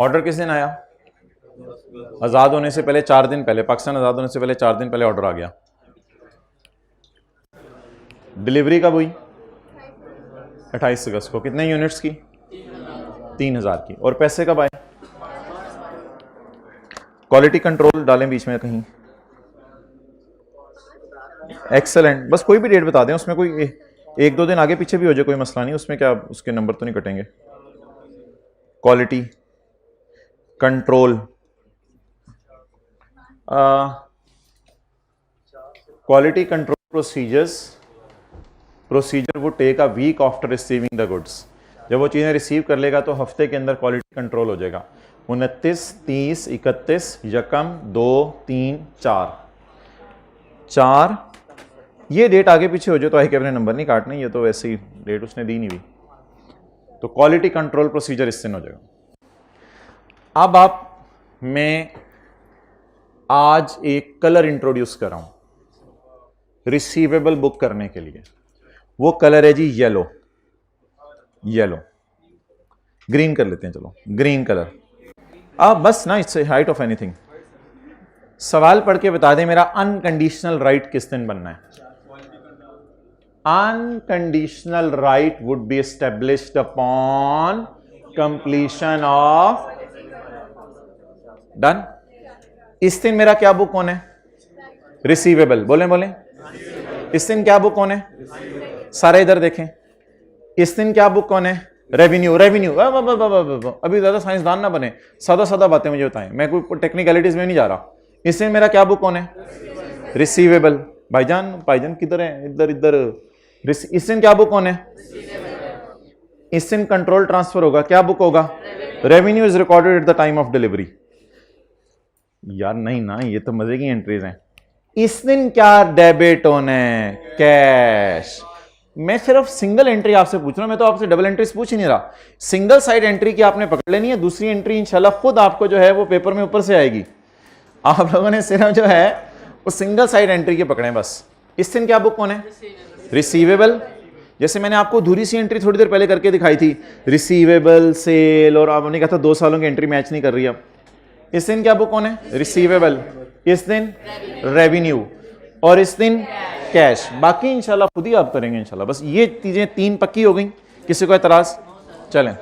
Order किस दिन आया? आजाद होने से पहले 4 दिन पहले, पाकिस्तान आजाद होने से पहले 4 दिन पहले ऑर्डर आ गया। डिलीवरी कब हुई? 28 अगस्त को। कितने यूनिट्स की? 3000 की। और पैसे कब आए? क्वालिटी कंट्रोल डालें बीच में कहीं। एक्सेलेंट। बस कोई भी डेट बता दें, उसमें कोई 1-2 दिन आगे पीछे भी हो जाए कोई मसला नहीं, उसमें क्या उसके नंबर तो नहीं कटेंगे। Quality control, quality control procedure would take a week after receiving the goods. जब वो चीज़ें रिसीव कर लेगा तो हफ्ते के अंदर क्वालिटी कंट्रोल हो जाएगा। 29, 30, 31, यकम, 2, 3, 4 ये डेट आगे पीछे हो जाए तो आई के अपने नंबर नहीं काटने, ये तो वैसे ही डेट उसने दी नहीं हुई। तो क्वालिटी कंट्रोल प्रोसीजर इससे हो जाएगा। अब मैं आज एक कलर इंट्रोड्यूस कर रहा हूं रिसीवेबल बुक करने के लिए। वो कलर है जी येलो। ग्रीन कर लेते हैं, चलो ग्रीन कलर। अब बस ना, इट्स हाइट ऑफ एनीथिंग। सवाल पढ़ के बता दें मेरा अनकंडीशनल राइट किस दिन बनना है। Unconditional right would be established upon completion of done. इस दिन मेरा क्या बुक होना है? रिसीवेबल। बोले इस दिन क्या बुक होना है? सारे इधर देखें। इस दिन क्या बुक होना है? रेवेन्यू। अभी ज्यादा साइंसदान ना बने, सादा बातें मुझे बताएं, मैं कोई टेक्निकलिटीज में नहीं जा रहा। इस दिन मेरा क्या बुक होना है? रिसीवेबल। भाईजान किधर है? इधर। इस दिन क्या बुक होना है? इस दिन कंट्रोल ट्रांसफर होगा, क्या बुक होगा? Revenue is recorded at the time of delivery. यार नहीं ना, ये तो मजे की एंट्रीज हैं। इस दिन क्या डेबिट होना है? कैश। मैं सिर्फ सिंगल एंट्री आपसे पूछ रहा हूं, मैं तो आपसे डबल एंट्रीज पूछ ही नहीं रहा। सिंगल साइड एंट्री की आपने पकड़ लेनी है, दूसरी एंट्री इंशाल्लाह खुद आपको जो है वो पेपर में ऊपर से आएगी। आप लोगों ने सिर्फ जो है वो सिंगल साइड एंट्री के पकड़े बस। इस दिन क्या बुक होना है? रिसीवेबल। जैसे मैंने आपको धुरी सी एंट्री थोड़ी देर पहले करके दिखाई थी, रिसीवेबल, सेल, और आपने कहा था 2 सालों की एंट्री मैच नहीं कर रही। अब इस दिन क्या बुक होना है? रिसीवेबल। इस दिन रेवेन्यू, और इस दिन कैश। बाकी इंशाल्लाह खुद ही आप करेंगे इंशाल्लाह। बस ये चीजें 3 पक्की हो गई। किसी को एतराज? चलें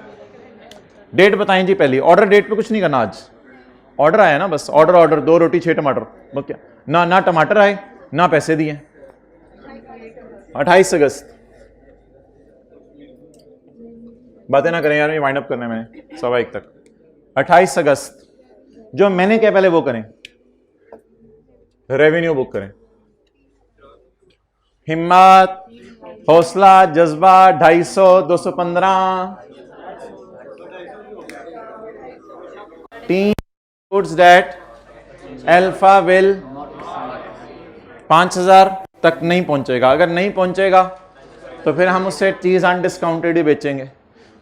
डेट बताएं जी पहली। ऑर्डर डेट पे कुछ नहीं करना आज। ऑर्डर आया ना, बस ऑर्डर 2 रोटी 6 टमाटर। बस क्या ना टमाटर आए ना पैसे दिए। 28 अगस्त। बातें ना करें यार, ये वाइंड अप करने में 1:15 तक। 28 अगस्त जो मैंने क्या पहले वो करें, रेवेन्यू बुक करें। हिम्मत, हौसला, जज्बा। 250, 215 team goods date alpha will 5000 तक नहीं पहुंचेगा। अगर नहीं पहुंचेगा तो फिर हम उससे चीज अनडिस्काउंटेड ही बेचेंगे।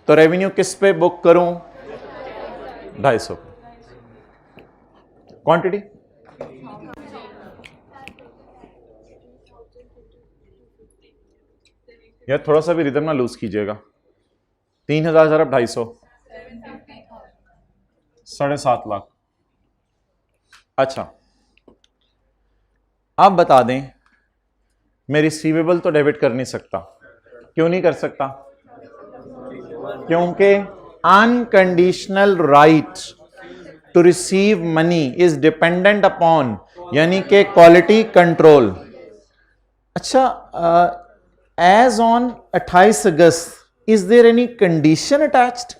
तो रेवेन्यू किस पे बुक करूं? 250। क्वांटिटी यार थोड़ा सा भी रिदम ना लूज कीजिएगा। 3000 ज़रब 250, 7.5 लाख। अच्छा आप बता दें, मैं रिसीवेबल तो डेबिट कर नहीं सकता। क्यों नहीं कर सकता? क्योंकि unconditional right to receive money is dependent upon, यानी कि क्वालिटी कंट्रोल। अच्छा, as on 28 August is there any condition attached?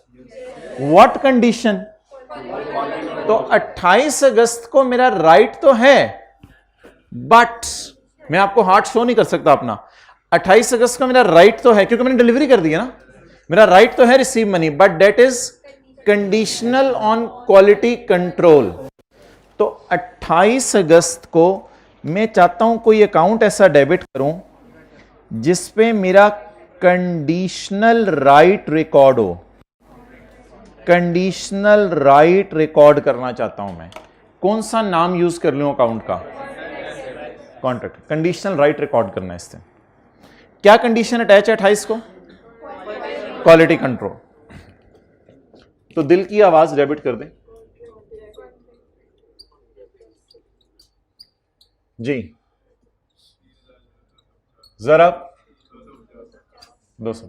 What condition? तो 28 अगस्त को मेरा राइट तो है, बट मैं आपको हार्ट शो नहीं कर सकता अपना। 28 अगस्त को मेरा राइट तो है क्योंकि मैंने डिलीवरी कर दी है ना। मेरा राइट तो है receive money, but date is conditional on quality control. तो 28 अगस्त को मैं चाहता हूं कोई अकाउंट ऐसा डेबिट करूं जिसपे मेरा कंडीशनल राइट रिकॉर्ड हो। कंडीशनल राइट रिकॉर्ड करना चाहता हूं मैं। कौन सा नाम यूज कर लूं अकाउंट का? कॉन्ट्रैक्ट। कंडीशनल राइट रिकॉर्ड करना है इससे। क्या कंडीशन अटैच है 28 को? Quality control. तो दिल की आवाज डेबिट कर दें जी, जरा 200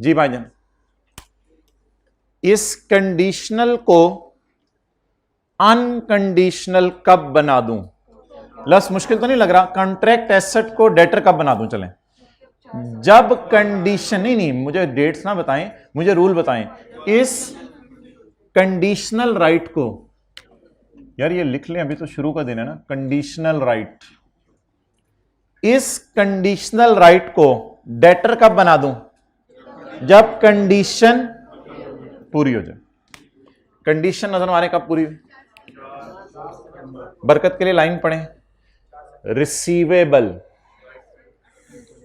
जी भाईजान। इस कंडीशनल को अनकंडीशनल कब बना दूं? लस मुश्किल तो नहीं लग रहा? कॉन्ट्रैक्ट एसेट को डेटर कब बना दूं? चलें, जब कंडीशन नहीं, मुझे डेट्स ना बताएं, मुझे रूल बताएं। इस कंडीशनल राइट को, यार ये लिख लें, अभी तो शुरू का दिन है ना। कंडीशनल राइट, इस कंडीशनल राइट को डेटर कब बना दूं? जब कंडीशन पूरी हो जाए। कंडीशन नजर मारे कब पूरी हुई? बरकत के लिए लाइन पढ़ें, रिसीवेबल।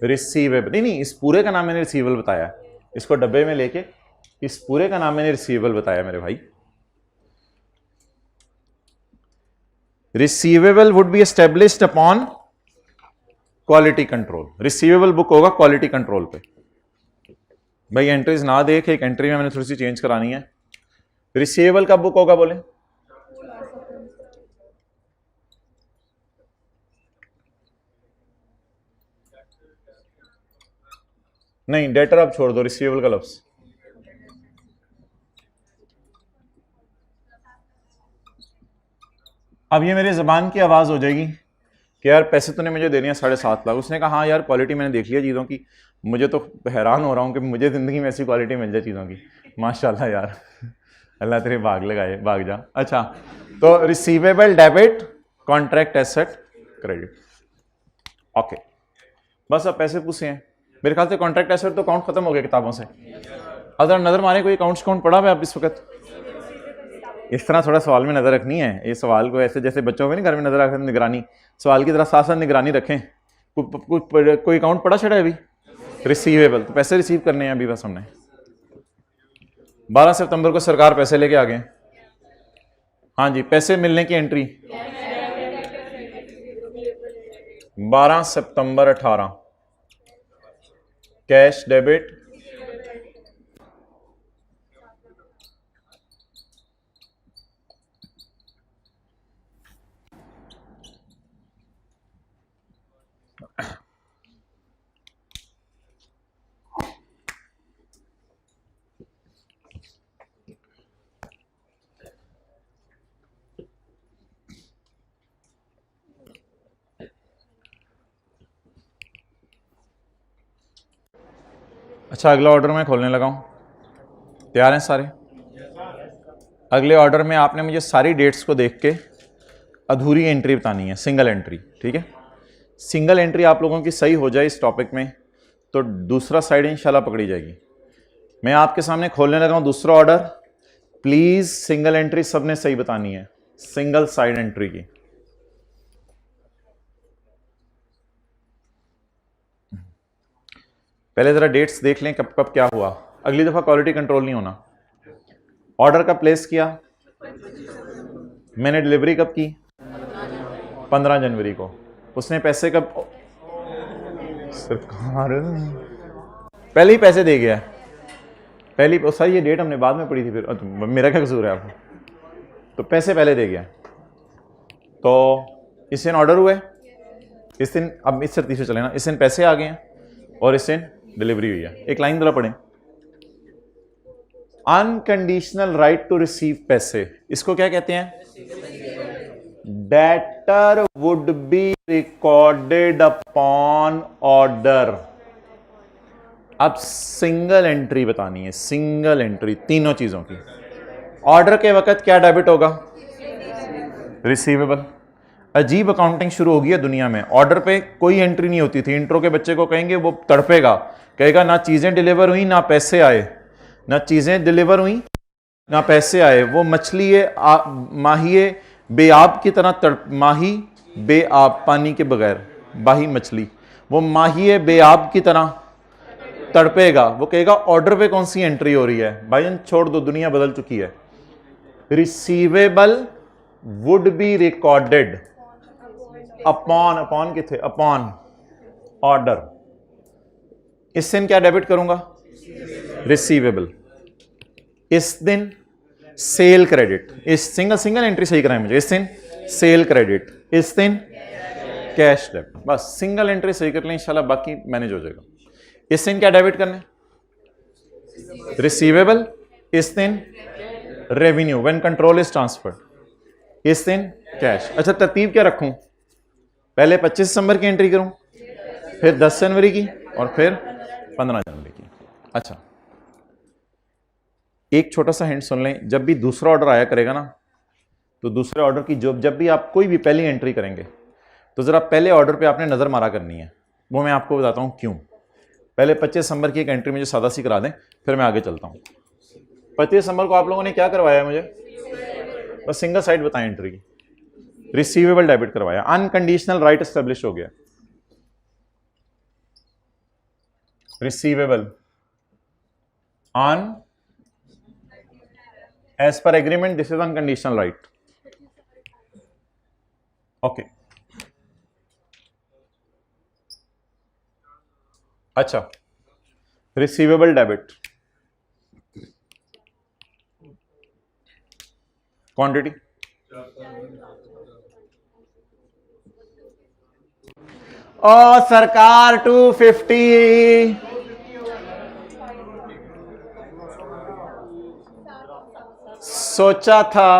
रिसीवेबल नहीं, इस पूरे का नाम मैंने रिसीवेबल बताया, इसको डब्बे में लेके इस पूरे का नाम मैंने रिसीवेबल बताया मेरे भाई। Receivable would be established upon quality control. Receivable book होगा क्वालिटी कंट्रोल पे। भाई एंट्रीज ना देख, एक एंट्री में मैंने थोड़ी सी चेंज करानी है। रिसीवेबल का बुक होगा बोले? नहीं, डेटर अब छोड़ दो, रिसीवेबल का लफ्ज। अब ये मेरी जबान की आवाज हो जाएगी कि यार पैसे तूने मुझे देने हैं 7.5 लाख। उसने कहा हाँ यार क्वालिटी मैंने देख लिया चीज़ों की, मुझे तो हैरान हो रहा हूँ कि मुझे ज़िंदगी में ऐसी क्वालिटी मिल जाए चीज़ों की। माशाल्लाह यार, अल्लाह तेरे भाग लगाए, भाग जा। अच्छा, तो receivable debit, contract asset credit, okay. बस अब पैसे पूछे हैं मेरे ख्याल से। कॉन्ट्रैक्ट एसेट तो काउंट खत्म हो गया किताबों से। अगर नजर मारे कोई अकाउंट्स काउंट पढ़ा हुआ है आप इस वक्त? इस तरह थोड़ा सवाल में नजर रखनी है। ये सवाल को ऐसे जैसे बच्चों में नहीं घर में नजर रखते, निगरानी, सवाल की तरह साथ साथ निगरानी रखें। कोई अकाउंट पड़ा छड़ा है अभी? रिसीवेबल, तो पैसे रिसीव करने हैं अभी बस हमने। 12 सितंबर को सरकार पैसे लेके आ गए। हाँ जी, पैसे मिलने की एंट्री 12 सितंबर 18, कैश डेबिट अच्छा, अगला ऑर्डर मैं खोलने लगा हूं। तैयार हैं सारे? अगले ऑर्डर में आपने मुझे सारी डेट्स को देख के अधूरी एंट्री बतानी है, सिंगल एंट्री, ठीक है? सिंगल एंट्री आप लोगों की सही हो जाए इस टॉपिक में तो दूसरा साइड इंशाल्लाह पकड़ी जाएगी। मैं आपके सामने खोलने लगा हूं दूसरा ऑर्डर। प्लीज सिंगल एंट्री सबने सही बतानी है, सिंगल साइड एंट्री की। पहले जरा डेट्स देख लें कब कब क्या हुआ। अगली दफा क्वालिटी कंट्रोल नहीं होना। ऑर्डर कब प्लेस किया? मैंने डिलीवरी कब की? 15 जनवरी को। उसने पैसे कब? सरकार पहले ही पैसे दे गया। पहली सर ये डेट हमने बाद में पढ़ी थी, फिर तो मेरा क्या कसूर है आपको? तो पैसे पहले दे गया। तो इस दिन ऑर्डर हुए, इस दिन, अब इस तरतीब से चले ना, इस दिन पैसे आ गए हैं और इस दिन डिलीवरी हुई है। एक लाइन जरा पढ़ें, अनकंडीशनल राइट टू रिसीव पैसे, इसको क्या कहते हैं? Debtor would be recorded upon order. अब सिंगल एंट्री बतानी है, सिंगल एंट्री तीनों चीजों की। ऑर्डर के वक्त क्या डेबिट होगा? रिसीवेबल। अजीब अकाउंटिंग शुरू हो गई है दुनिया में। ऑर्डर पे कोई एंट्री नहीं होती थी। इंट्रो के बच्चे को कहेंगे वो तड़पेगा, कहेगा ना चीजें डिलीवर हुई ना पैसे आए, ना चीजें डिलीवर हुई ना पैसे आए। वो मछली माही बेआब की तरह माही बेआब, पानी के बगैर बाही मछली, वो माही बेआब की तरह तड़पेगा। वो कहेगा ऑर्डर पे कौन सी एंट्री हो रही है? भाईजान छोड़ दो, दुनिया बदल चुकी है। Receivable would be recorded upon, upon किथे? अपॉन ऑर्डर, इस दिन क्या डेबिट करूंगा? रिसीवेबल। इस दिन सेल क्रेडिट, इस सिंगल एंट्री सही कराएं मुझे, इस दिन सेल क्रेडिट, इस दिन कैश डेबिट। बस सिंगल एंट्री सही कर लें इंशाल्लाह, बाकी मैनेज हो जाएगा। इस दिन क्या डेबिट करने? रिसीवेबल। इस दिन revenue when control is transferred. इस दिन कैश। अच्छा तरतीब क्या रखूं? पहले 25 दिसंबर की एंट्री करूं, फिर 10 जनवरी की और फिर 15 जनवरी की। अच्छा एक छोटा सा हिंट सुन लें, जब भी दूसरा ऑर्डर आया करेगा ना, तो दूसरे ऑर्डर की जब भी आप कोई भी पहली एंट्री करेंगे तो जरा पहले ऑर्डर पे आपने नजर मारा करनी है। वो मैं आपको बताता हूं क्यों। पहले 25 दिसंबर की एक एंट्री मुझे सादा सी करा दें, फिर मैं आगे चलता हूं। 25 दिसंबर को आप लोगों ने क्या करवाया मुझे? बस सिंगल साइड बताएं एंट्री की। रिसीवेबल डेबिट करवाया, अनकंडीशनल राइट एस्टेब्लिश हो गया। Receivable on as per agreement, this is unconditional right. Okay अच्छा रिसीवेबल डेबिट क्वांटिटी ओ सरकार 250। सोचा था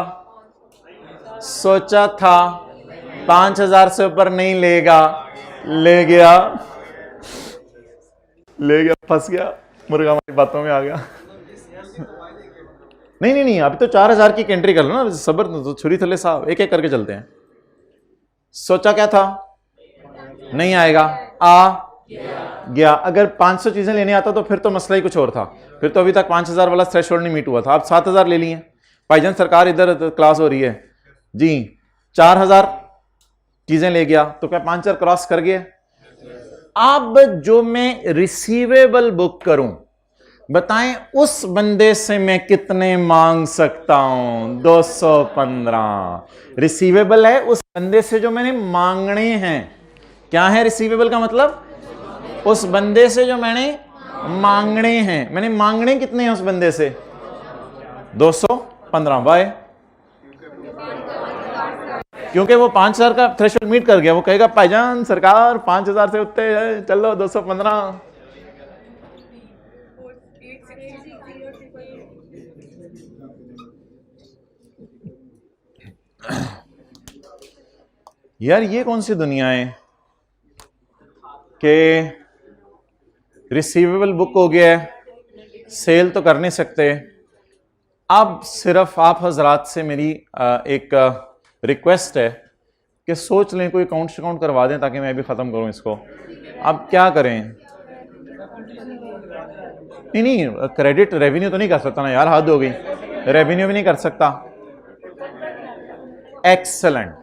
5000 से ऊपर नहीं लेगा, ले गया, फंस गया, मुर्गा हमारी बातों में आ गया। नहीं अभी तो 4000 की एंट्री कर लो ना, सबर तो छुरी थले साहब, एक एक करके चलते हैं। सोचा क्या था? नहीं आएगा, आ गया। अगर 500 चीजें लेने आता तो फिर तो मसला ही कुछ और था, फिर तो अभी तक 5000 वाला थ्रेशोल्ड नहीं मीट हुआ था। आप 7000 ले लिए भाईजान, सरकार इधर क्लास हो रही है जी, 4000 चीजें ले गया तो क्या 5000 क्रॉस कर गए? अब जो मैं रिसीवेबल बुक करूं, बताएं उस बंदे से मैं कितने मांग सकता हूं? 215 रिसीवेबल है उस बंदे से जो मैंने मांगने हैं। क्या है रिसीवेबल का मतलब? उस बंदे से जो मैंने मांगने हैं। मैंने मांगने कितने हैं उस बंदे से? 215। वाई? क्योंकि वो 5000 का थ्रेशोल्ड मीट कर गया। वो कहेगा भाईजान सरकार 5000 से उत्ते है, चलो 215। यार ये कौन सी दुनिया है कि रिसीवेबल बुक हो गया है, सेल तो कर नहीं सकते। अब सिर्फ आप हजरात से मेरी एक रिक्वेस्ट है कि सोच लें, कोई अकाउंट करवा दें ताकि मैं भी ख़त्म करूं इसको। अब क्या करें? नहीं क्रेडिट रेवेन्यू तो नहीं कर सकता ना यार, हद हो गई, रेवेन्यू भी नहीं कर सकता। एक्सेलेंट।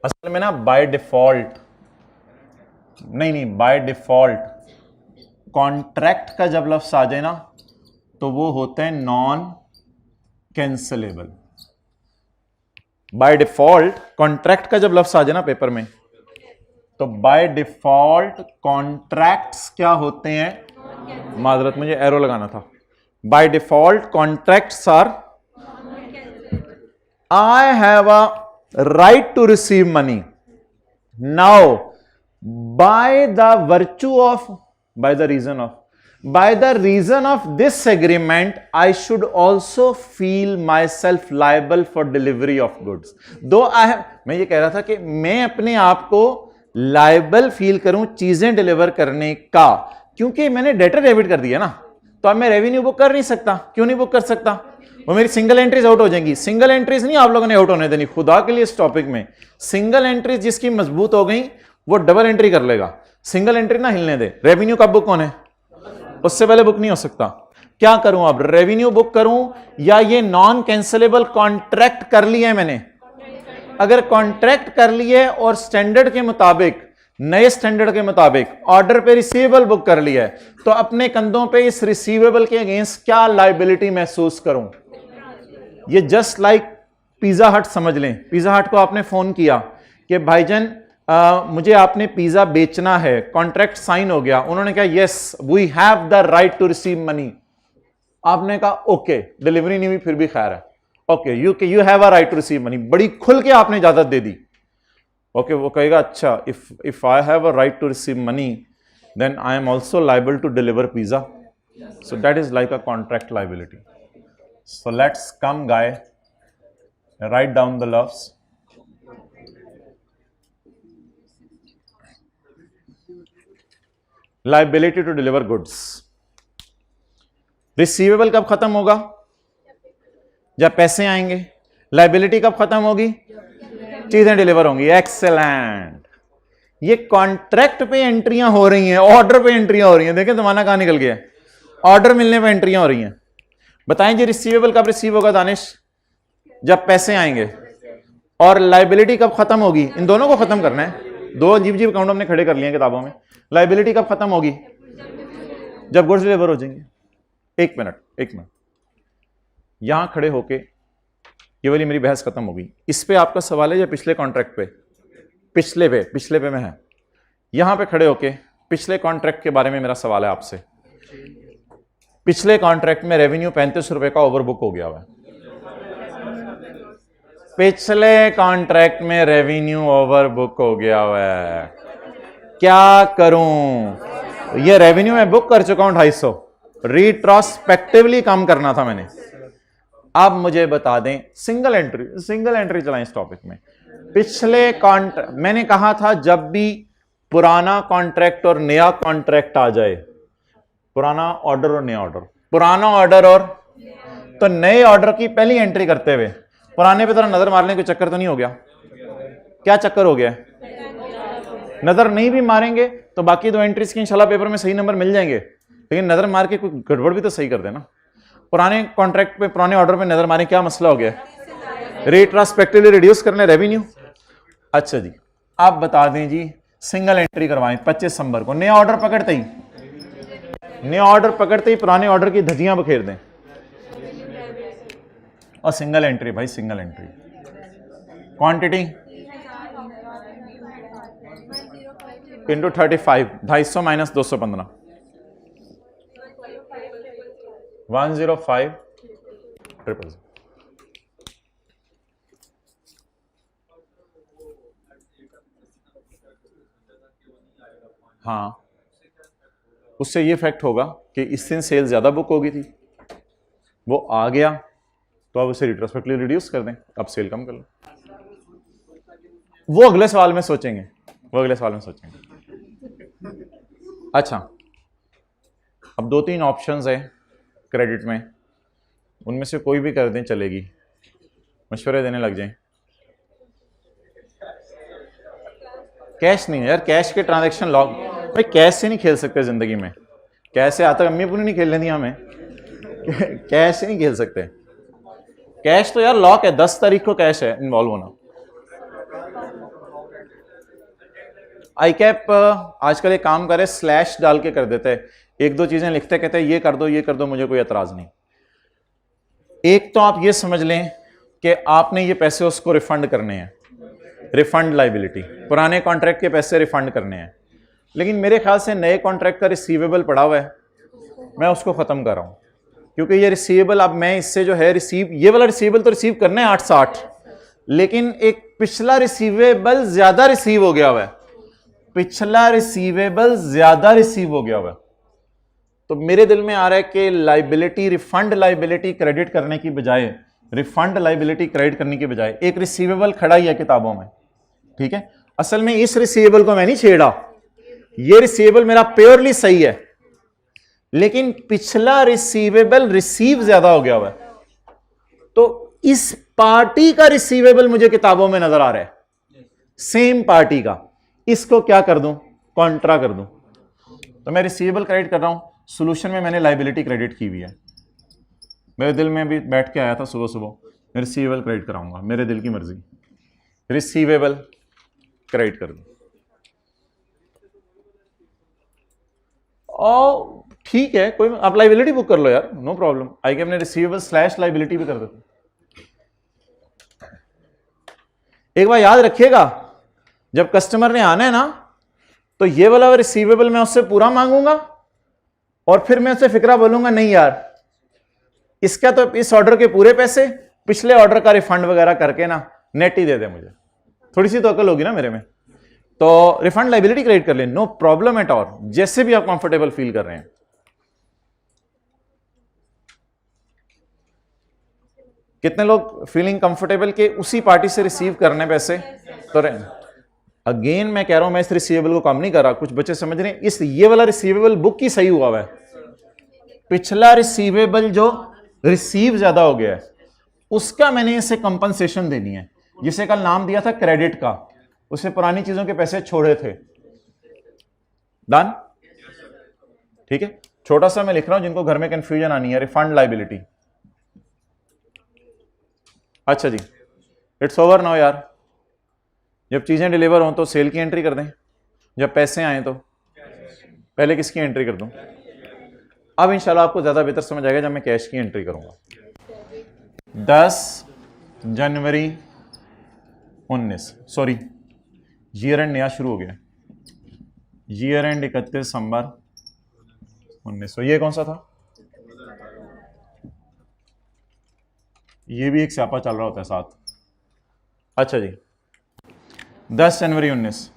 असल में ना by default by default contract का जब लफ्ज आ जाए ना तो वो होता है non cancellable. By default contract का जब लफ्ज आ जाए ना पेपर में, तो बाय डिफॉल्ट कॉन्ट्रैक्ट्स क्या होते हैं? माजरत, मुझे एरो लगाना था। By default contracts are, I have a right to receive money. Now, by the reason of this agreement, I should also feel myself liable for delivery of goods. मैं ये कह रहा था कि मैं अपने आप को लाइबल फील करूं चीजें डिलीवर करने का, क्योंकि मैंने डेटर डेबिट कर दिया ना, तो अब मैं रेवेन्यू बुक कर नहीं सकता। क्यों नहीं बुक कर सकता? वो मेरी सिंगल एंट्रीज आउट हो जाएंगी। सिंगल एंट्रीज नहीं आप लोगों ने आउट होने देनी, खुदा के लिए इस टॉपिक में। सिंगल एंट्रीज जिसकी मजबूत हो गई वो डबल एंट्री कर लेगा, सिंगल एंट्री ना हिलने दे। रेवेन्यू कब बुक होने? उससे पहले बुक नहीं हो सकता। क्या करूं अब? रेवेन्यू बुक करूं या ये नॉन कैंसलेबल कॉन्ट्रैक्ट कर लिया है मैंने? अगर कॉन्ट्रैक्ट कर लिए और स्टैंडर्ड के मुताबिक, नए स्टैंडर्ड के मुताबिक ऑर्डर पे रिसीवेबल बुक कर लिया है, तो अपने कंधों पे इस रिसीवेबल के अगेंस्ट क्या लायबिलिटी महसूस करूं? ये जस्ट लाइक पिज्जा हट समझ लें। पिज्जा हट को आपने फोन किया कि भाईजान मुझे आपने पिज्जा बेचना है, कॉन्ट्रैक्ट साइन हो गया, उन्होंने कहा yes we have the right to receive money, आपने कहा ओके, डिलीवरी नहीं हुई फिर भी खैर है, okay you have a right to receive money, बड़ी खुल के आपने इजाजत दे दी, ओके वो कहेगा अच्छा if I have a right to receive money then I am also liable to deliver pizza, so that is like a contract liability. So let's come guy, right down the loves. Liability to deliver goods. Receivable कब खत्म होगा? जब पैसे आएंगे. Liability कब खत्म होगी? चीजें डिलीवर होंगी. एक्सेलेंट. ये कॉन्ट्रैक्ट पे एंट्रियां हो रही हैं, ऑर्डर पे एंट्रियां हो रही हैं. देखें जमाना कहां निकल गया. ऑर्डर मिलने पे एंट्रियां हो रही हैं. बताएं जी रिसीवेबल कब रिसीव होगा दानिश? जब पैसे आएंगे. और लाइबिलिटी कब खत्म होगी? इन दोनों को खत्म करना है. दो अजीब अजीब अकाउंट हमने खड़े कर लिए हैं किताबों में. लाइबिलिटी कब खत्म होगी? जब गुड्स डिलीवर हो जाएंगे. एक मिनट यहां खड़े होके ये वाली मेरी बहस खत्म होगी. इस पे आपका सवाल है या पिछले कॉन्ट्रैक्ट पे? पिछले पे में है. यहां पे खड़े होके पिछले कॉन्ट्रैक्ट के बारे में मेरा सवाल है आपसे. पिछले कॉन्ट्रैक्ट में रेवेन्यू 35 रुपए का ओवरबुक हो गया हुआ है. पिछले कॉन्ट्रैक्ट में रेवेन्यू ओवरबुक हो गया हुआ है. क्या करूं? ये रेवेन्यू मैं बुक कर चुका हूं 250. रिट्रोस्पेक्टिवली काम करना था मैंने. अब मुझे बता दें सिंगल एंट्री चलाएं इस टॉपिक में. पिछले कॉन्ट्रैक्ट मैंने कहा था जब भी पुराना कॉन्ट्रैक्ट और नया कॉन्ट्रैक्ट आ जाए, पुराना ऑर्डर और नया ऑर्डर, पुराना ऑर्डर और तो नए ऑर्डर की पहली एंट्री करते हुए पुराने पे तरह नजर मारने के चक्कर तो नहीं हो गया? क्या चक्कर हो गया? नजर नहीं भी मारेंगे तो बाकी दो एंट्रीज की इंशाल्लाह पेपर में सही नंबर मिल जाएंगे, लेकिन नजर मार के कोई गड़बड़ भी तो सही कर देना. पुराने कॉन्ट्रैक्ट पे पुराने ऑर्डर पे नजर मारें, क्या मसला हो गया? रेट्रोस्पेक्टिवली रिड्यूस करने रेवेन्यू. अच्छा जी आप बता दें जी सिंगल एंट्री करवाएं 25 दिसंबर को. नया ऑर्डर पकड़ते ही पुराने ऑर्डर की धजियां बखेर दें और सिंगल एंट्री भाई single entry. Quantity into 35, 250 minus 215, 105 triple. हाँ उससे ये इफेक्ट होगा कि इस दिन सेल ज्यादा बुक हो गई थी, वो आ गया तो आप उसे रिट्रोस्पेक्टिवली रिड्यूस कर दें, अब सेल कम कर लो. वो अगले सवाल में सोचेंगे. अच्छा अब 2-3 ऑप्शंस है क्रेडिट में, उनमें से कोई भी कर दें चलेगी. मशवरे देने लग जाएं. कैश नहीं यार, कैश के ट्रांजैक्शन लॉक भाई, कैश से नहीं खेल सकते जिंदगी में. कैश से आता अम्मी पूरी नहीं खेल लेती हमें. कैश से नहीं खेल सकते. कैश तो यार लॉक है, 10 तारीख को कैश है इन्वॉल्व होना. आई कैप आजकल एक काम करे, स्लैश डाल के कर देते हैं. 1-2 चीजें लिखते कहते हैं ये कर दो मुझे कोई एतराज नहीं. एक तो आप ये समझ लें कि आपने ये पैसे उसको रिफंड करने हैं, रिफंड लाइबिलिटी, पुराने कॉन्ट्रैक्ट के पैसे रिफंड करने हैं. लेकिन मेरे ख्याल से नए कॉन्ट्रैक्ट का रिसीवेबल पड़ा हुआ है, मैं उसको खत्म कर रहा हूं. क्योंकि ये रिसीवेबल अब मैं इससे जो है ये वाला रिसीवेबल तो रिसीव करना है 860, लेकिन एक पिछला रिसीवेबल ज्यादा रिसीव हो गया हुआ है. तो मेरे दिल में आ रहा है कि लाइबिलिटी, रिफंड लाइबिलिटी क्रेडिट करने की बजाय, रिफंड लाइबिलिटी क्रेडिट करने की बजाय एक रिसीवेबल खड़ा ही है किताबों में. ठीक है, असल में इस रिसीवेबल को मैं नहीं छेड़ा, ये रिसीवेबल मेरा प्योरली सही है, लेकिन पिछला रिसीवेबल रिसीव ज्यादा हो गया हुआ है. तो इस पार्टी का रिसीवेबल मुझे किताबों में नजर आ रहा है, सेम पार्टी का. इसको क्या कर दूं? कॉन्ट्रा कर दूं. तो मैं रिसीवेबल क्रेडिट कर रहा हूं, सॉल्यूशन में मैंने लाइबिलिटी क्रेडिट की हुई है. मेरे दिल में भी बैठ के आया था सुबह मैं रिसीवेबल क्रेडिट कराऊंगा, मेरे दिल की मर्जी. रिसीवेबल क्रेडिट कर दूं और ठीक है, कोई आप लाइबिलिटी बुक कर लो यार, नो प्रॉब्लम. आई के अपने रिसीवेबल स्लैश लाइबिलिटी भी कर देते. एक बार याद रखिएगा, जब कस्टमर ने आना है ना, तो ये वाला रिसीवेबल मैं उससे पूरा मांगूंगा और फिर मैं उससे फिक्रा बोलूंगा नहीं यार, इसका तो इस ऑर्डर के पूरे पैसे, पिछले ऑर्डर का रिफंड वगैरह करके ना नेट ही दे दे मुझे। थोड़ी सी तो अकल होगी ना मेरे में, तो रिफंड लाइबिलिटी क्रिएट कर ले, नो प्रॉब्लम एट ऑल, जैसे भी आप कंफर्टेबल फील कर रहे हैं। कितने लोग फीलिंग कंफर्टेबल के उसी पार्टी से रिसीव करने पैसे तो रहे। अगेन मैं कह रहा हूं, मैं इस रिसीवेबल को कम नहीं कर रहा, कुछ बच्चे समझ रहे हैं, इस ये वाला रिसीवेबल बुक ही सही हुआ है, पिछला रिसीवेबल जो रिसीव ज्यादा हो गया है उसका मैंने इसे कंपनसेशन देनी है। जिसे कल नाम दिया था क्रेडिट का, उसे पुरानी चीजों के पैसे छोड़े थे। डन? ठीक है, छोटा सा मैं लिख रहा हूं जिनको घर में कंफ्यूजन आनी है, रिफंड लाइबिलिटी। अच्छा जी, इट्स ओवर नाउ यार। जब चीजें डिलीवर हों तो सेल की एंट्री कर दें, जब पैसे आए तो पहले किसकी एंट्री कर दूं? अब इंशाल्लाह आपको ज्यादा बेहतर समझ आएगा जब मैं कैश की एंट्री करूंगा। 10 जनवरी 19, सॉरी ईयर एंड नया शुरू हो गया, ईयर एंड 31 दिसंबर 1900। ये कौन सा था? ये भी एक स्यापा चल रहा होता है साथ। अच्छा जी, 10 जनवरी 19।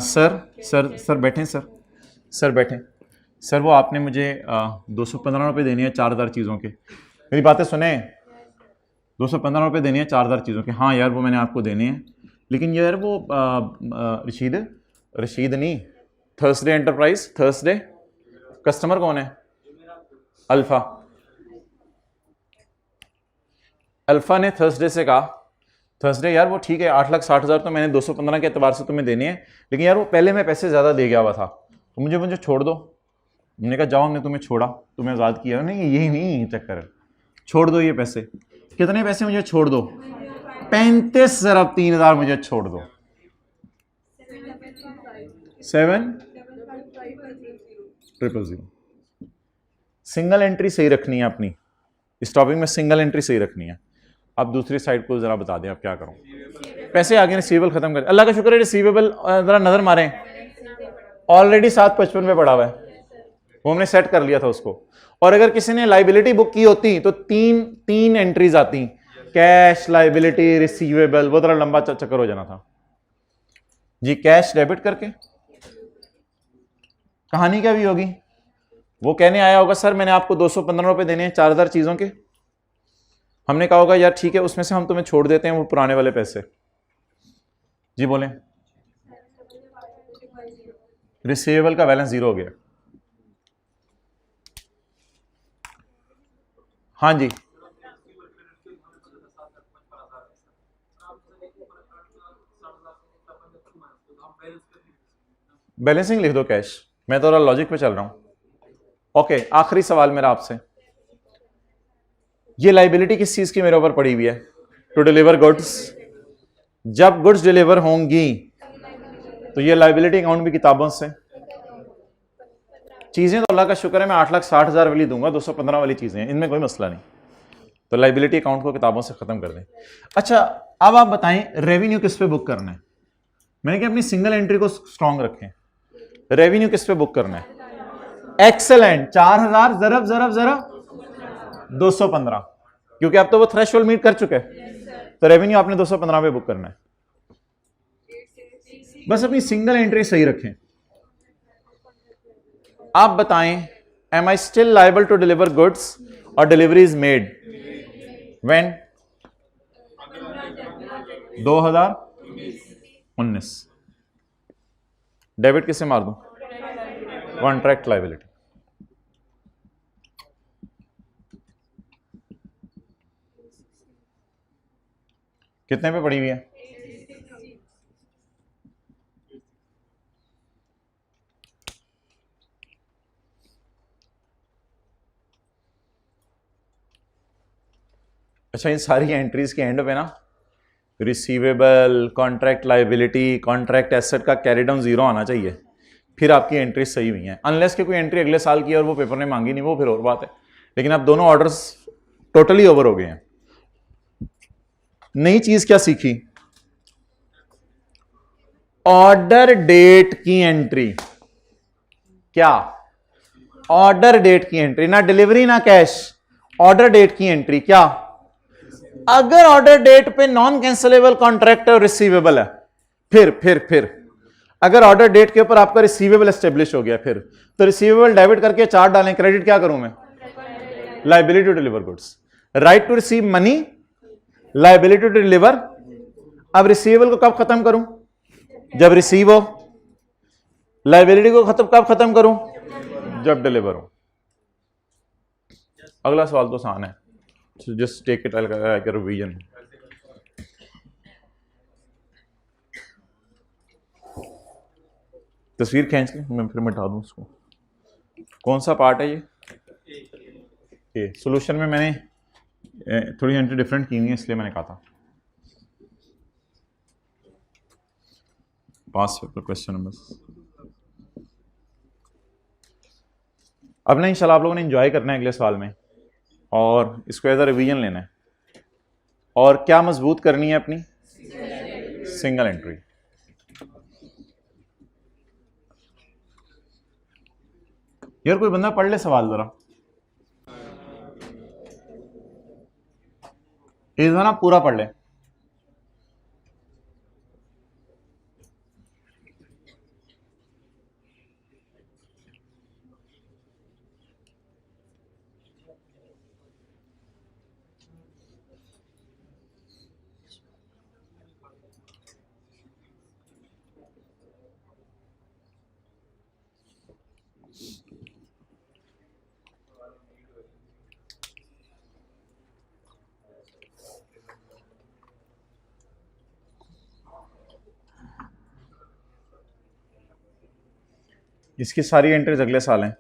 सर बैठें सर बैठें सर। वो आपने मुझे 215 रुपये देनी है 4000 चीज़ों के। मेरी बातें सुने, 215 रुपये देनी है 4000 चीज़ों के। हाँ यार वो मैंने आपको देने हैं, लेकिन यार वो रशीद नहीं, थर्सडे एंटरप्राइज, थर्सडे कस्टमर कौन है? अल्फा ने थर्सडे से कहा, थर्सडे यार वो ठीक है 8,60,000 तो मैंने 215 के एतबार से तुम्हें देने हैं, लेकिन यार वो पहले मैं पैसे ज़्यादा दे गया हुआ था, तो मुझे छोड़ दो। मैंने कहा जाओ, हमने तुम्हें छोड़ा, तुम्हें आज़ाद किया। नहीं यही नहीं चक्कर है, छोड़ दो ये पैसे। कितने पैसे मुझे छोड़ दो? 35 अरब 3,000 मुझे छोड़ दो। 7,000,000। सिंगल एंट्री सही रखनी है अपनी, इस टॉपिक में सिंगल एंट्री सही रखनी है। अब दूसरी साइड को जरा बता दें आप क्या करो। पैसे आगे रिसीवेबल खत्म कर, अल्लाह का शुक्र है रिसीवेबल जरा नजर मारें, ऑलरेडी 755 पे पड़ा हुआ है, वो हमने सेट कर लिया था उसको। और अगर किसी ने लाइबिलिटी बुक की होती तो तीन एंट्रीज आती, कैश, लाइबिलिटी, रिसीवेबल, वो जरा लंबा चक्कर हो जाना था जी। कैश डेबिट करके कहानी क्या भी होगी, वो कहने आया होगा सर मैंने आपको 215 रुपए देने हैं 4000 चीजों के। हमने कहा होगा यार ठीक है, उसमें से हम तुम्हें छोड़ देते हैं वो पुराने वाले पैसे। जी बोलें। रिसीवेबल का बैलेंस 0 हो गया। हाँ जी, बैलेंसिंग लिख दो कैश, मैं तो लॉजिक पे चल रहा हूं। ओके, आखिरी सवाल मेरा आपसे, ये लाइबिलिटी किस चीज की मेरे ऊपर पड़ी हुई है? To deliver goods. जब गुड्स डिलीवर होंगी तो ये लाइबिलिटी अकाउंट भी किताबों से। चीजें तो अल्लाह का शुक्र है मैं 8,60,000 वाली दूंगा, 215 वाली चीजें हैं, इनमें कोई मसला नहीं, तो लाइबिलिटी अकाउंट को किताबों से खत्म कर दें। अच्छा अब आप बताएं रेवेन्यू किस पे बुक करना है? मैंने कहा अपनी सिंगल एंट्री को स्ट्रॉन्ग रखें। रेवेन्यू किस पे बुक करना है? एक्सेलेंट, 4,000 जरब जरब जरब 215, क्योंकि आप तो वो थ्रेशोल्ड मीट कर चुके हैं, तो रेवेन्यू आपने 215 पे बुक करना है। बस अपनी सिंगल एंट्री सही रखें। आप बताएं, am I still liable to deliver goods और delivery is made when? 2019। Debit किसे मार दूं? Contract liability. कितने पे पड़ी हुई है? अच्छा, इन सारी एंट्रीज के एंड पे ना receivable, contract liability, contract asset का कैरी डाउन 0 आना चाहिए, फिर आपकी एंट्री सही हुई है। अनलेस कि कोई एंट्री अगले साल की और वो पेपर ने मांगी नहीं, वो फिर और बात है, लेकिन अब दोनों ऑर्डर्स टोटली ओवर हो गए हैं। नई चीज क्या सीखी? ऑर्डर डेट की एंट्री, क्या ऑर्डर डेट की एंट्री, ना डिलीवरी ना कैश, ऑर्डर डेट की एंट्री। क्या अगर ऑर्डर डेट पे नॉन कैंसिलेबल कॉन्ट्रैक्ट और रिसीवेबल है, फिर अगर ऑर्डर डेट के ऊपर आपका रिसीवेबल एस्टेब्लिश हो गया, फिर तो रिसीवेबल डेबिट करके चार्ट डालें, क्रेडिट क्या करूं मैं, liability to deliver goods, right to receive money, liability to deliver. अब रिसीवेबल को कब खत्म करूं, जब रिसीव हो, लाइबिलिटी को कब खत्म करूं, जब डिलीवर हो। अगला सवाल तो आसान है, just take it like a revision. तस्वीर खींच ले, मैं फिर मिटा दूं उसको। कौन सा पार्ट है ये सॉल्यूशन में मैंने थोड़ी एंट्री डिफरेंट की हुई है, इसलिए मैंने कहा था। पास क्वेश्चन नंबर। अब ना इंशाल्लाह आप लोगों ने एंजॉय करना है अगले सवाल में, और इसको एज अ रिवीजन लेना है, और क्या मजबूत करनी है अपनी सिंगल एंट्री। यार कोई बंदा पढ़ ले सवाल जरा, इस बार ना पूरा पढ़ ले। इसकी सारी एंट्रीज अगले साल हैं।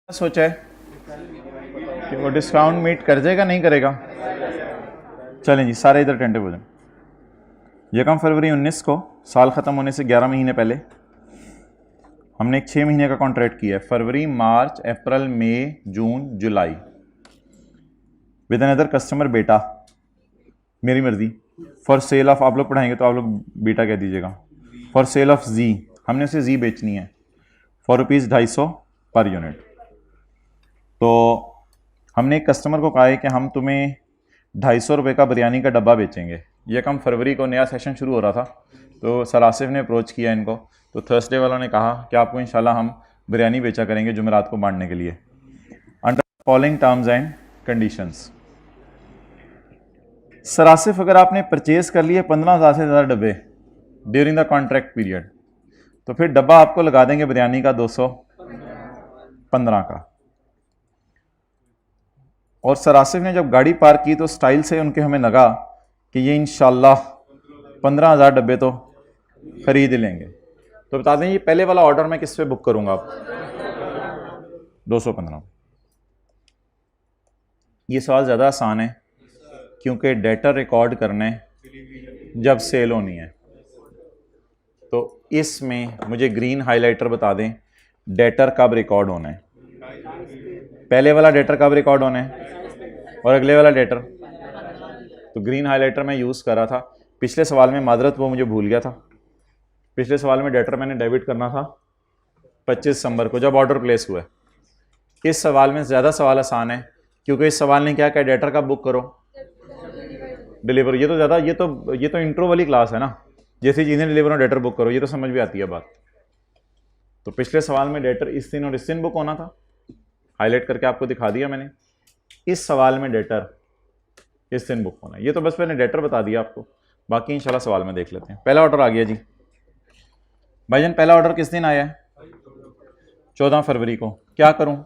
सोचा है कि वो डिस्काउंट मीट कर देगा नहीं करेगा। चलें जी, सारे इधर टेंटिव हो जाए। यकम फरवरी 19 को साल ख़त्म होने से 11 महीने पहले हमने एक 6 महीने का कॉन्ट्रैक्ट किया है, फरवरी मार्च अप्रैल मई जून जुलाई, विद अनदर कस्टमर बेटा, मेरी मर्जी, फॉर सेल ऑफ, आप लोग पढ़ाएंगे तो आप लोग बेटा कह दीजिएगा, फॉर सेल ऑफ जी, हमने उसे जी बेचनी है फॉर ₹250 पर यूनिट। तो हमने एक कस्टमर को कहा है कि हम तुम्हें ₹250 का बिरयानी का डब्बा बेचेंगे। यकम फरवरी को नया सेशन शुरू हो रहा था, तो सर आसिफ ने अप्रोच किया इनको, तो थर्सडे वालों ने कहा कि आपको इंशाल्लाह हम बिरयानी बेचा करेंगे जुमेरात को बांटने के लिए, under following terms and conditions. Sir Asif, अगर आपने परचेज कर लिए 15,000 से ज़्यादा डब्बे ड्यूरिंग द कॉन्ट्रैक्ट पीरियड, तो फिर डब्बा आपको लगा देंगे बिरयानी का 215 का। और सर आसिफ ने जब गाड़ी पार्क की तो स्टाइल से उनके हमें लगा कि ये इंशाल्लाह 15,000 डब्बे तो खरीद लेंगे। तो बता दें ये पहले वाला ऑर्डर मैं किस पे बुक करूंगा, आप 215। ये सवाल ज़्यादा आसान है क्योंकि डेटा रिकॉर्ड करने जब सेल होनी है। तो इसमें मुझे ग्रीन हाइलाइटर बता दें डेटर कब रिकॉर्ड होना है, पहले वाला डेटर कब रिकॉर्ड होना है और अगले वाला डेटर। तो ग्रीन हाइलाइटर मैं यूज़ कर रहा था पिछले सवाल में, मादरत वो मुझे भूल गया था। पिछले सवाल में डेटर मैंने डेबिट करना था 25 दिसंबर को जब ऑर्डर प्लेस हुआ है। इस सवाल में ज़्यादा सवाल आसान है क्योंकि इस सवाल ने क्या कहा, डेटर कब बुक करो, डिलीवर। ये तो ज़्यादा ये तो इंट्रो वाली क्लास है ना, जैसी चीज़ें डिलीवर हो डेटर बुक करो, ये तो समझ भी आती है बात। तो पिछले सवाल में डेटर इस दिन और इस दिन बुक होना था, हाईलाइट करके आपको दिखा दिया मैंने। इस सवाल में डेटर इस दिन बुक होना है, ये तो बस मैंने डेटर बता दिया आपको, बाकी इंशाल्लाह सवाल में देख लेते हैं। पहला ऑर्डर आ गया जी भाईजान, पहला ऑर्डर किस दिन आया है, 14 फरवरी को। क्या करूं,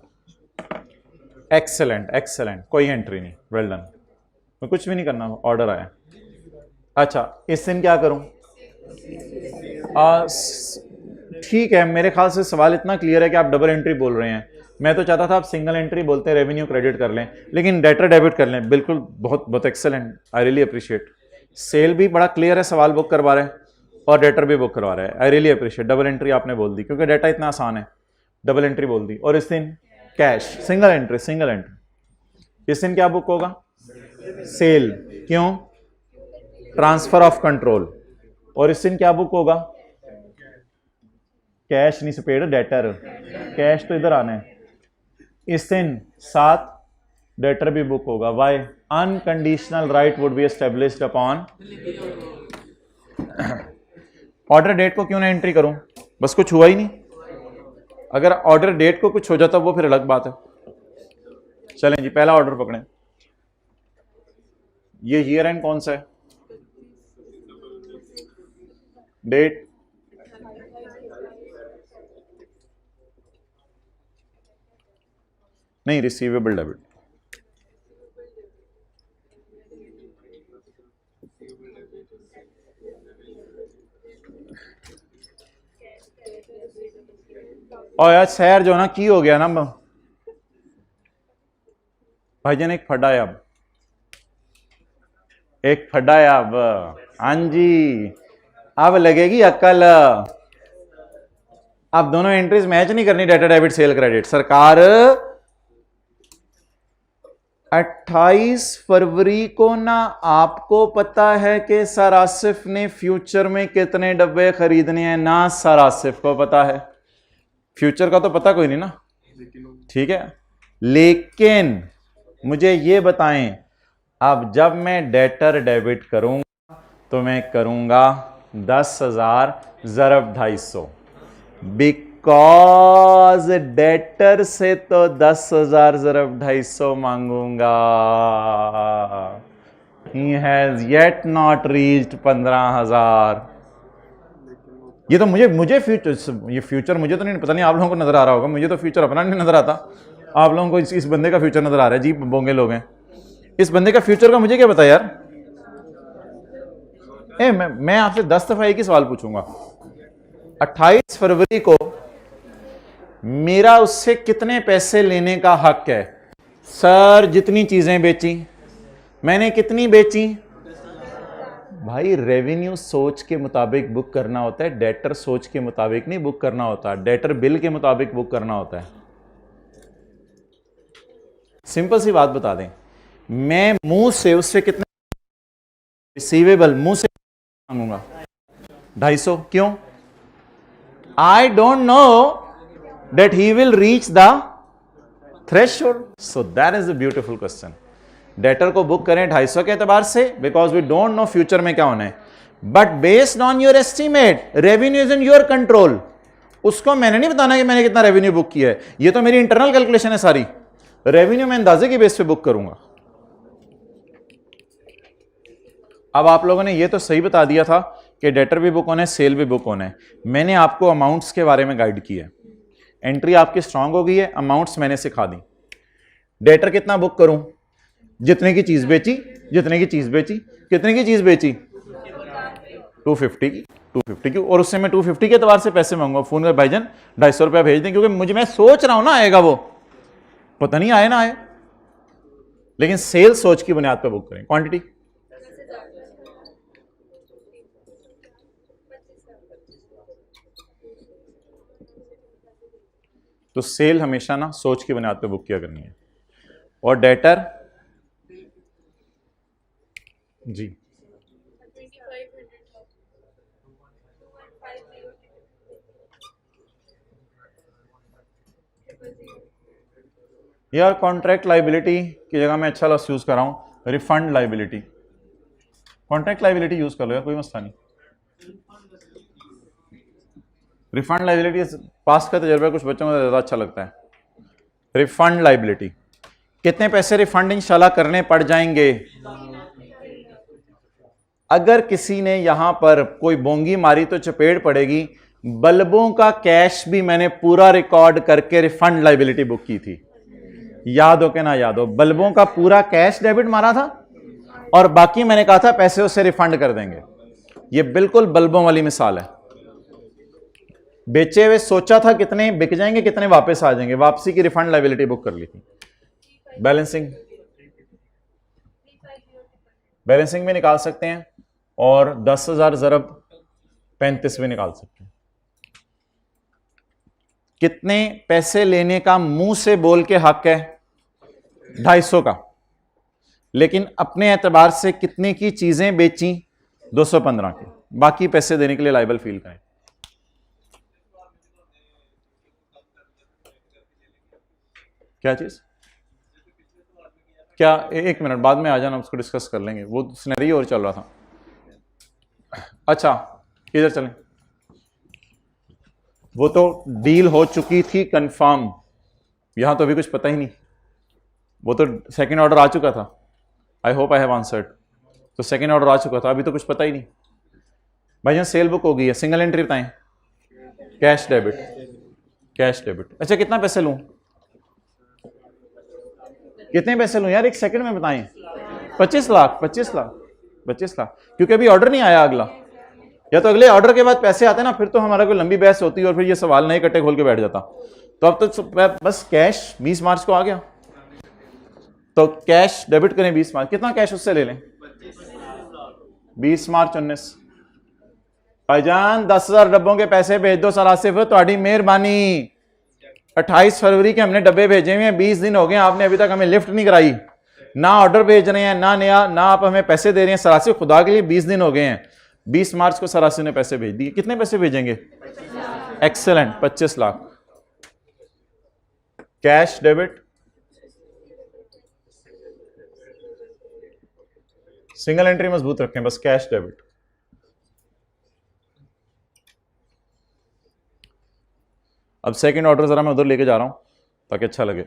एक्सेलेंट एक्सेलेंट, कोई एंट्री नहीं, वेल डन, मैं कुछ भी नहीं करना, ऑर्डर आया। अच्छा इस दिन क्या करूं, ठीक है, मेरे ख्याल से सवाल इतना क्लियर है कि आप डबल एंट्री बोल रहे हैं। मैं तो चाहता था आप सिंगल एंट्री बोलते हैं, रेवेन्यू क्रेडिट कर लें, लेकिन डेटर डेबिट कर लें। बिल्कुल, बहुत बहुत excellent, I really appreciate. Sale भी बड़ा क्लियर है, सवाल बुक करवा रहे हैं और डेटर भी बुक करवा रहे हैं, आई रियली अप्रिशिएट। डबल एंट्री आपने बोल दी क्योंकि डेटा इतना आसान है। डबल एंट्री बोल दी। और इस दिन cash, single entry, single entry. इस दिन क्या बुक होगा? सेल। क्यों? Transfer of control. और इस दिन क्या बुक होगा? कैश नहीं पेड, डेटर। कैश तो इधर आना है। इस दिन 7 डेटर भी बुक होगा। Why? Unconditional right would be established upon. Order date को क्यों ना एंट्री करूं? बस कुछ हुआ ही नहीं। अगर ऑर्डर डेट को कुछ हो जाता वो फिर अलग बात है। चलें जी, पहला ऑर्डर पकड़ें। ये ईयर एंड कौन सा है? डेट नहीं, रिसीवेबल डेबिट। और यार शहर जो ना की हो गया ना भाईजान, एक फटा है अब, एक फटा है अब। हाँ जी, अब लगेगी अक्ल। अब दोनों एंट्रीज मैच नहीं करनी, डेटा डेबिट सेल क्रेडिट। सरकार 28 फरवरी को ना आपको पता है कि सर आसिफ ने फ्यूचर में कितने डब्बे खरीदने हैं, ना सर आसिफ को पता है। फ्यूचर का तो पता कोई नहीं ना, ठीक है। लेकिन मुझे ये बताएं, अब जब मैं डेटर डेबिट करूंगा तो मैं करूंगा 10,000 ज़रब 250, बिकॉज डेटर से तो 10,000 ज़रब 250 मांगूंगा। He has yet not reached 15,000। ये तो मुझे फ्यूचर, ये फ्यूचर मुझे तो नहीं पता, नहीं आप लोगों को नजर आ रहा होगा, मुझे तो फ्यूचर अपना नहीं नजर आता। आप लोगों को इस बंदे का फ्यूचर नजर आ रहा है जी, बोंगे लोग हैं। इस बंदे का फ्यूचर का मुझे क्या पता यार। मैं आपसे 10 दफा एक ही सवाल पूछूंगा। 28 फरवरी को मेरा उससे कितने पैसे लेने का हक है? सर जितनी चीजें बेची। मैंने कितनी बेची? भाई रेवेन्यू सोच के मुताबिक बुक करना होता है, डेटर सोच के मुताबिक नहीं बुक करना होता। डेटर बिल के मुताबिक बुक करना होता है। सिंपल सी बात बता दें, मैं मुंह से उससे कितने रिसीवेबल मुंह से मांगूंगा? 250। क्यों? I don't know that he will reach the threshold. So that is a beautiful question. Debtor को बुक करें 250 के एतबार से, because we don't know future में क्या होना है। But based on your estimate, revenue is in your control. उसको मैंने नहीं बताना कि मैंने कितना रेवेन्यू बुक किया है, ये तो मेरी इंटरनल कैलकुलेशन है सारी। रेवेन्यू मैं अंदाजे की बेस पे बुक करूंगा। अब आप लोगों ने ये तो सही बता दिया था कि डेटर भी बुक होना है, सेल भी बुक होना है। मैंने आपको अमाउंट्स के बारे में गाइड किया है। एंट्री आपकी स्ट्रांग हो गई है, अमाउंट्स मैंने सिखा दी। डेटर कितना बुक करूं? जितने की चीज बेची, जितने की चीज बेची। कितने की चीज बेची? 250 की, 250 की। और उससे मैं 250 के एतबार से पैसे मांगूंगा। फोन कर भाईजान 250 रुपया भेज दें, क्योंकि मुझे, मैं सोच रहा हूं ना आएगा, वो पता नहीं आए ना आए। लेकिन सेल सोच की बुनियाद पर बुक करें। क्वांटिटी तो सेल हमेशा ना सोच की बुनियाद पर बुक किया करनी है। और डेटर जी यार, कॉन्ट्रैक्ट लाइबिलिटी की जगह मैं अच्छा लफ्ज़ यूज कर रहा हूं, refund liability. Contract liability use कर लो यार, कोई मसला नहीं। रिफंड लाइबिलिटी पास का तजर्बा कुछ बच्चों को ज़्यादा अच्छा लगता है। रिफंड लाइबिलिटी, कितने पैसे रिफंड इंशाल्लाह करने पड़ जाएंगे? अगर किसी ने यहां पर कोई बोंगी मारी तो चपेट पड़ेगी। बल्बों का कैश भी मैंने पूरा रिकॉर्ड करके रिफंड लाइबिलिटी बुक की थी। याद हो के ना याद हो, बल्बों का पूरा कैश डेबिट मारा था और बाकी मैंने कहा था पैसे उससे रिफंड कर देंगे। ये बिल्कुल बल्बों वाली मिसाल है। बेचे हुए सोचा था कितने बिक जाएंगे, कितने वापस आ जाएंगे, वापसी की रिफंड लाइबिलिटी बुक कर ली थी। बैलेंसिंग, बैलेंसिंग भी निकाल सकते हैं और 10,000 ज़रब 35 भी निकाल सकते हैं। कितने पैसे लेने का मुंह से बोल के हक है? 250 का। लेकिन अपने एतबार से कितने की चीजें बेची? 215 की। बाकी पैसे देने के लिए लायबल फील करें। क्या चीज? क्या? एक मिनट, बाद में आ जाना, उसको डिस्कस कर लेंगे, वो सिनेरियो और चल रहा था। अच्छा, किधर चलें? वो तो डील हो चुकी थी कंफर्म, यहां तो अभी कुछ पता ही नहीं। वो तो सेकंड ऑर्डर आ चुका था। I hope I have answered. तो सेकंड ऑर्डर आ चुका था, अभी तो कुछ पता ही नहीं। भाईजान सेल बुक हो गई है, सिंगल एंट्री बताएं। Cash debit, cash debit. अच्छा, कितना पैसे लूं? कितने पैसे लूं यार, एक सेकंड में बताएं। 25 लाख, 25 लाख, 25 लाख, क्योंकि अभी ऑर्डर नहीं आया अगला। या तो अगले ऑर्डर के बाद पैसे आते ना, फिर तो हमारा कोई लंबी बहस होती और फिर ये सवाल नए कट्टे खोल के बैठ जाता। तो अब तो बस कैश 20 मार्च को आ गया, तो कैश डेबिट करें 20 मार्च। कितना कैश उससे ले लें? 20 मार्च 19। भाईजान 10,000 डब्बों के पैसे भेज दो सर आसिफ, थोड़ी मेहरबानी। 28 फरवरी के हमने डब्बे भेजे हुए हैं, 20 दिन हो गए, आपने अभी तक हमें लिफ्ट नहीं कराई। ना ऑर्डर भेज रहे हैं, ना नया, ना आप हमें पैसे दे रहे हैं। सरासी खुदा के लिए 20 दिन हो गए हैं। 20 मार्च को सरासी ने पैसे भेज दिए। कितने पैसे भेजेंगे? Excellent, 25 lakh cash debit. Single entry मजबूत रखें, बस कैश डेबिट। अब सेकंड ऑर्डर जरा मैं उधर लेके जा रहा हूं ताकि अच्छा लगे।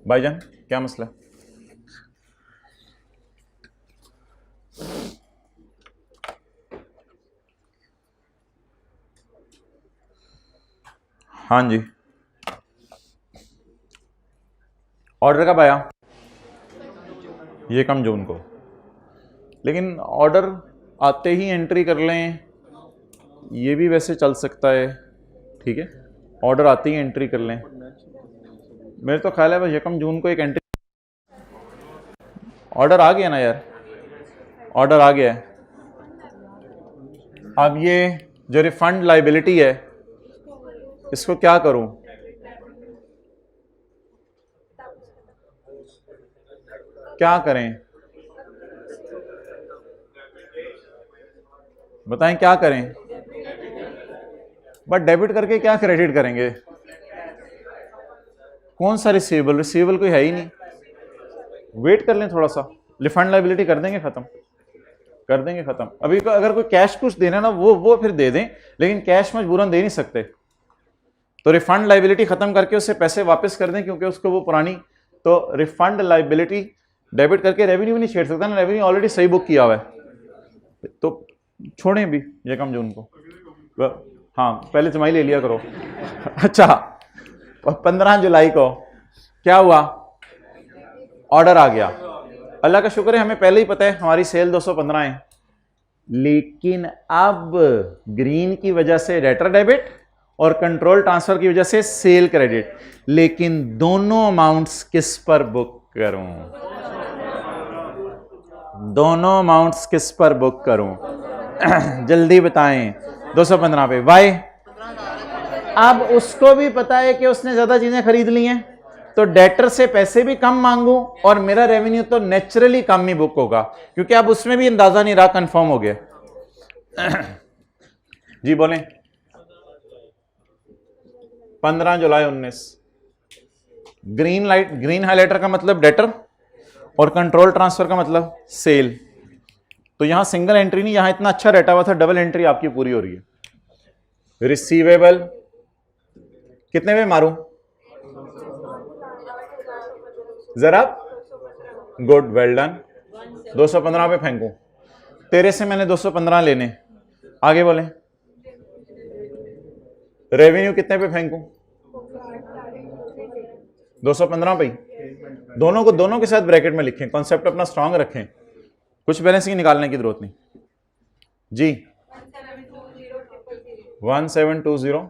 भाईजान क्या मसला है? हाँ जी, ऑर्डर कब आया? ये कम जून को। लेकिन ऑर्डर आते ही एंट्री कर लें, ये भी वैसे चल सकता है। ठीक है, ऑर्डर आते ही एंट्री कर लें। मेरे तो ख्याल है बस यकम जून को एक एंट्री। ऑर्डर आ गया ना यार, ऑर्डर आ गया है। अब ये जो रिफंड लाइबिलिटी है, इसको क्या करूं? क्या करें बताएं, क्या करें? बट डेबिट करके क्या क्रेडिट करेंगे? कौन सा रिसीवेबल? रिसीवेबल कोई है ही नहीं। वेट कर लें थोड़ा सा, रिफंड लाइबिलिटी कर देंगे खत्म, कर देंगे खत्म। अभी अगर कोई कैश कुछ देना ना, वो फिर दे दें, लेकिन कैश मजबूरन दे नहीं सकते। तो रिफंड लाइबिलिटी खत्म करके उससे पैसे वापस कर दें, क्योंकि उसको वो पुरानी। तो रिफंड लाइबिलिटी डेबिट करके रेवेन्यू भी नहीं छेड़ सकता ना, रेवेन्यू ऑलरेडी सही बुक किया हुआ है। तो छोड़ें भी यकम जून को। हाँ, पहले जमाई ले लिया करो। अच्छा, 15 जुलाई को क्या हुआ? ऑर्डर आ गया। अल्लाह का शुक्र है, हमें पहले ही पता है हमारी सेल 215 है। लेकिन अब ग्रीन की वजह से डेटर डेबिट और कंट्रोल ट्रांसफर की वजह से सेल क्रेडिट। लेकिन दोनों अमाउंट्स किस पर बुक करूं? दोनों अमाउंट्स किस पर बुक करूं? जल्दी बताएं। 215 पे। वाई? अब उसको भी पता है कि उसने ज्यादा चीजें खरीद ली हैं, तो डेटर से पैसे भी कम मांगू और मेरा रेवेन्यू तो नेचुरली कम ही बुक होगा, क्योंकि अब उसमें भी अंदाजा नहीं रहा, कंफर्म हो गया। जी बोलें। 15 जुलाई 19। ग्रीन लाइट, ग्रीन हाइलाइटर का मतलब डेटर और कंट्रोल ट्रांसफर का मतलब सेल। तो यहां सिंगल एंट्री नहीं, यहां इतना अच्छा डेटा हुआ था, डबल एंट्री आपकी पूरी हो रही है। रिसीवेबल कितने में मारूं जरा? Good, well done. 215 पे फेंकूं? तेरे से मैंने 215 लेने। आगे बोले। रेवेन्यू कितने पे फेंकूं? 215 पे। दोनों के साथ ब्रैकेट में लिखें, कॉन्सेप्ट अपना स्ट्रांग रखें, कुछ बैलेंसिंग निकालने की जरूरत नहीं। जी 1720 000।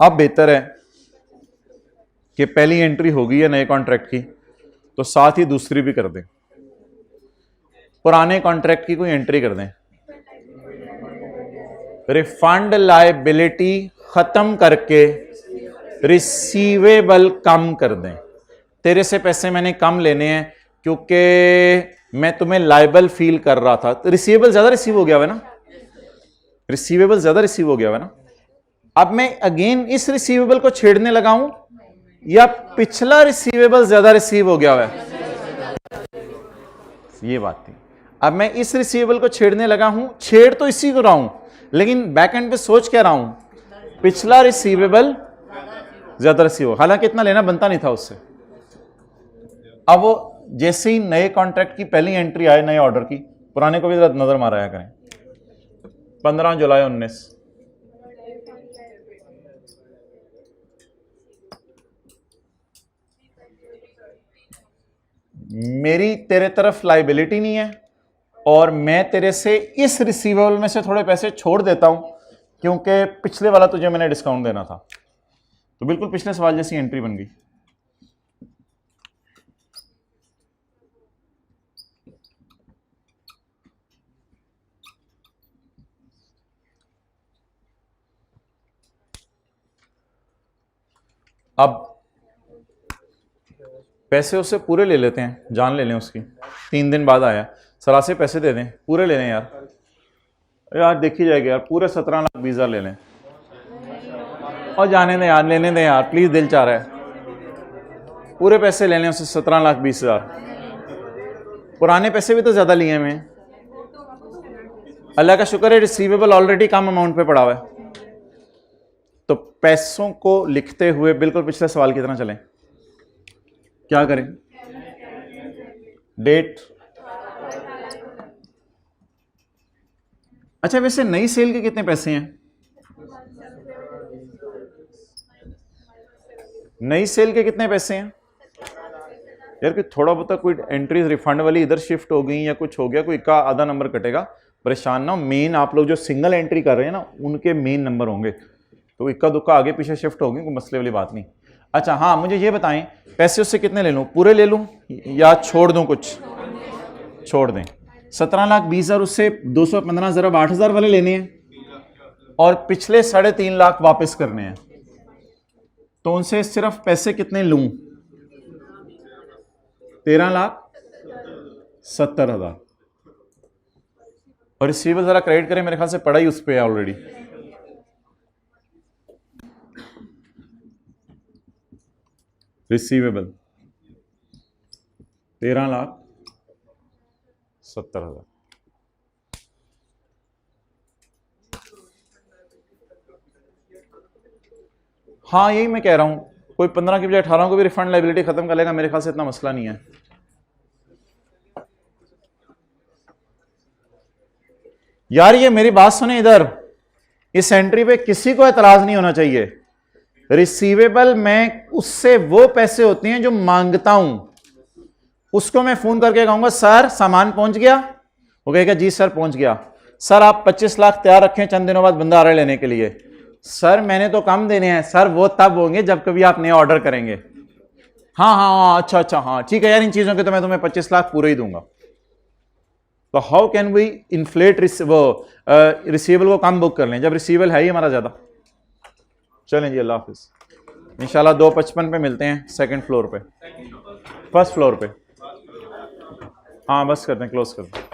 अब बेहतर है कि पहली एंट्री होगी है नए कॉन्ट्रैक्ट की, तो साथ ही दूसरी भी कर दें, पुराने कॉन्ट्रैक्ट की कोई एंट्री कर दें। रिफंड लायबिलिटी खत्म करके रिसीवेबल कम कर दें। तेरे से पैसे मैंने कम लेने हैं क्योंकि मैं तुम्हें लायबल फील कर रहा था। तो रिसीवेबल ज्यादा रिसीव हो गया है ना, रिसीवेबल ज्यादा रिसीव हो गया है ना। अब मैं अगेन इस रिसीवेबल को छेड़ने लगा हूं या पिछला रिसीवेबल ज्यादा रिसीव हो गया है, ये बात थी। अब मैं इस रिसीवेबल को छेड़ने लगा हूं, छेड़ तो इसी को रहा हूं, लेकिन बैक एंड पे सोच क्या रहा हूं, पिछला रिसीवेबल ज्यादा रिसीव हो, हालांकि इतना लेना बनता नहीं था उससे। अब वो जैसे ही नए कॉन्ट्रैक्ट की पहली एंट्री आए नए ऑर्डर की, पुराने को भी जरा नजर माराया करें। 15 जुलाई 19, मेरी तेरे तरफ लाइबिलिटी नहीं है और मैं तेरे से इस रिसीवेबल में से थोड़े पैसे छोड़ देता हूं क्योंकि पिछले वाला तुझे मैंने डिस्काउंट देना था। तो बिल्कुल पिछले सवाल जैसी एंट्री बन गई। अब पैसे उससे पूरे ले लेते हैं, जान ले लें उसकी। 3 दिन बाद आया, सरासे पैसे दे दें, पूरे ले लें यार, यार देखी जाएगी यार, पूरे 17 लाख 20 हज़ार ले लें और जाने दें यार, लेने दें यार, प्लीज दिल चाह रहा है, पूरे पैसे ले लें उससे 17 लाख 20 हज़ार। पुराने पैसे भी तो ज्यादा लिए हैं मैं, अल्लाह का शुक्र है रिसीवेबल ऑलरेडी कम अमाउंट पे पड़ा हुआ है। तो पैसों को लिखते हुए बिल्कुल पिछले सवाल की तरह चलें। क्या करें, डेट, अच्छा वैसे नई सेल के कितने पैसे हैं, नई सेल के कितने पैसे हैं यार, कि थोड़ा बहुत कोई एंट्रीज रिफंड वाली इधर शिफ्ट हो गई या कुछ हो गया, कोई का आधा नंबर कटेगा, परेशान ना हो। मेन आप लोग जो सिंगल एंट्री कर रहे हैं ना, उनके मेन नंबर होंगे, तो इक्का दुक्का आगे पीछे शिफ्ट होगी, कोई मसले वाली बात नहीं। अच्छा हाँ, मुझे ये बताएं पैसे उससे कितने ले लूं, पूरे ले लूं या छोड़ दूं, कुछ छोड़ दें। 17 लाख 20 हज़ार उससे 215 ज़रा 8 हज़ार वाले लेने हैं और पिछले 3.5 लाख वापस करने हैं, तो उनसे सिर्फ पैसे कितने लूं, 13 लाख 70 हज़ार। और रिसीवेबल जरा क्रेडिट करें, मेरे ख्याल से पड़ा ही उस पर ऑलरेडी। रिसीवेबल 13 लाख 70 हज़ार। हाँ यही मैं कह रहा हूं, कोई 15 की बजाय 18 को भी रिफंड लाइबिलिटी खत्म कर लेगा, मेरे ख्याल से इतना मसला नहीं है। यार ये मेरी बात सुने इधर, इस एंट्री पे किसी को एतराज नहीं होना चाहिए। रिसीवेबल में उससे वो पैसे होते हैं जो मांगता हूं, उसको मैं फोन करके कहूंगा सर सामान पहुंच गया, वो कहेगा जी सर पहुंच गया। सर आप 25 लाख तैयार रखें, चंद दिनों बाद बंदा आ रहा है लेने के लिए। सर मैंने तो कम देने हैं। सर वो तब होंगे जब कभी आप नया ऑर्डर करेंगे। हाँ हाँ हाँ अच्छा अच्छा हाँ ठीक है यार, इन चीजों के तो मैं तुम्हें 25 लाख पूरे ही दूंगा। तो how can we inflate receivable को कम बुक कर लें जब रिसीवेबल है ही हमारा ज्यादा। चलें जी, अल्लाह हाफिज। इंशाल्लाह 2:55 पे मिलते हैं, सेकंड फ्लोर पे, फर्स्ट फ्लोर पे। हाँ बस करते हैं, क्लोज करते हैं।